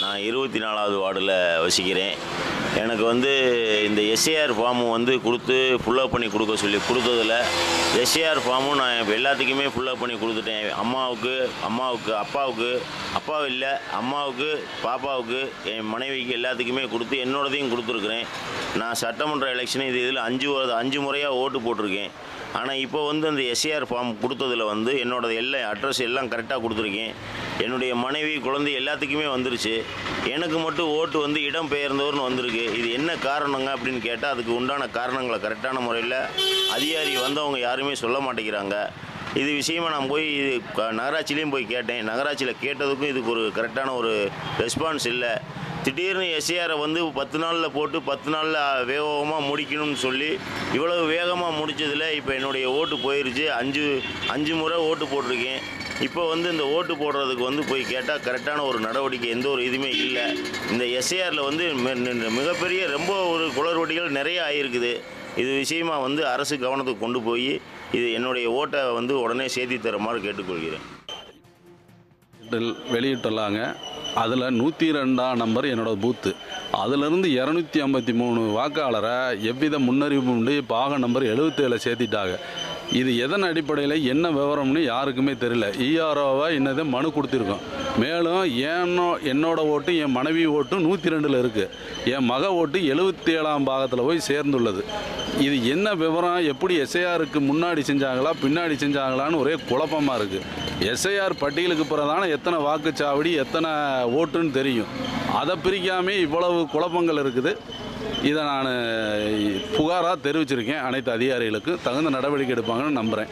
நான் 24வது வார்டில் வசிக்கிறேன். எனக்கு வந்து இந்த எஸ்ஏஆர் ஃபார்மு வந்து கொடுத்து ஃபுல்லப் பண்ணி கொடுக்க சொல்லி கொடுத்ததில் எஸ்ஏஆர் ஃபார்மும் நான் எல்லாத்துக்குமே ஃபுல்லப் பண்ணி கொடுத்துட்டேன். அம்மாவுக்கு அப்பா இல்லை, அம்மாவுக்கு, பாப்பாவுக்கு, என் மனைவிக்கு எல்லாத்துக்குமே கொடுத்து என்னோடதையும் கொடுத்துருக்குறேன். நான் சட்டமன்ற எலெக்ஷன் இதில் 5 முறையாக ஓட்டு போட்டிருக்கேன். ஆனால் இப்போ வந்து அந்த எஸ்ஏஆர் ஃபார்ம் கொடுத்ததில் வந்து என்னோடது எல்லாம் அட்ரஸ் எல்லாம் கரெக்டாக கொடுத்துருக்கேன். என்னுடைய மனைவி, குழந்தை எல்லாத்துக்குமே வந்துருச்சு. எனக்கு மட்டும் ஓட்டு வந்து இடம் பெயர்ந்தவர்னு வந்திருக்கு. இது என்ன காரணங்க அப்படின்னு கேட்டால் அதுக்கு உண்டான காரணங்களை கரெக்டான முறையில் அதிகாரி வந்தவங்க யாருமே சொல்ல மாட்டேங்கிறாங்க. இது விஷயமா நான் போய் நகராட்சியிலையும் போய் கேட்டேன். நகராட்சியில் கேட்டதுக்கும் இதுக்கு ஒரு கரெக்டான ஒரு ரெஸ்பான்ஸ் இல்லை. திடீர்னு எஸ்ஏஆரை வந்து 10 நாளில் போட்டு 10 நாளில் வேகமாக முடிக்கணும்னு சொல்லி இவ்வளவு வேகமாக முடித்ததில் இப்போ என்னுடைய ஓட்டு போயிருச்சு. 5 முறை ஓட்டு போட்டிருக்கேன். இப்போ வந்து இந்த ஓட்டு போடுறதுக்கு வந்து போய் கேட்டால் கரெக்டான ஒரு நடவடிக்கை எந்த ஒரு இதுவுமே இல்லை. இந்த எஸ்ஏஆரில் வந்து மிகப்பெரிய ரொம்ப ஒரு குளறுபடிகள் நிறைய ஆகிருக்குது. இது விஷயமா வந்து அரசு கவனத்துக்கு கொண்டு போய் இது என்னுடைய ஓட்டை வந்து உடனே சேர்த்தி தருமாறு கேட்டுக்கொள்கிறேன். வெளியிட்டுள்ளாங்க. அதில் 102ஆம் நம்பர் என்னோடய பூத்து. அதிலிருந்து 253 வாக்காளரை எவ்வித முன்னறிவிப்பு பாக நம்பர் 77 சேர்த்திட்டாங்க. இது எதன் அடிப்படையில் என்ன விவரம்னு யாருக்குமே தெரியல. இஆர்ஓவை என்னது மனு கொடுத்துருக்கோம். மேலும் என்னோட ஓட்டு, என் மனைவி ஓட்டு 102 இருக்குது. என் மக ஓட்டு 77ஆம் பாகத்தில் போய் சேர்ந்துள்ளது. இது என்ன விவரம், எப்படி எஸ்ஐஆருக்கு முன்னாடி செஞ்சாங்களா பின்னாடி செஞ்சாங்களான்னு ஒரே குழப்பமாக இருக்குது. எஸ்ஐஆர் பட்டியலுக்கு பிறதான எத்தனை வாக்குச்சாவடி எத்தனை ஓட்டுன்னு தெரியும். அதை பிரிக்காமே இவ்வளவு குழப்பங்கள் இருக்குது. இதை நான் புகாராக தெரிவிச்சிருக்கேன். அனைத்து அதிகாரிகளுக்கு தகுந்த நடவடிக்கை எடுப்பாங்கன்னு நம்புகிறேன்.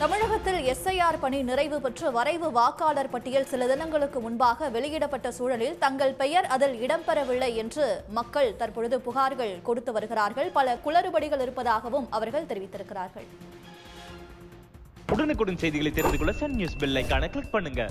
தமிழகத்தில் எஸ்ஐஆர் பணி நிறைவு பெற்று வரைவு வாக்காளர் பட்டியல் சில தினங்களுக்கு முன்பாக வெளியிடப்பட்ட சூழலில் தங்கள் பெயர் அதில் இடம்பெறவில்லை என்று மக்கள் தற்பொழுது புகார்கள் கொடுத்து வருகிறார்கள். பல குளறுபடிகள் இருப்பதாகவும் அவர்கள் தெரிவித்திருக்கிறார்கள். உடனுக்குடன் செய்திகளை தெரிந்து கொள்ள சன் நியூஸ் பெல் ஐகானை கிளிக் பண்ணுங்க.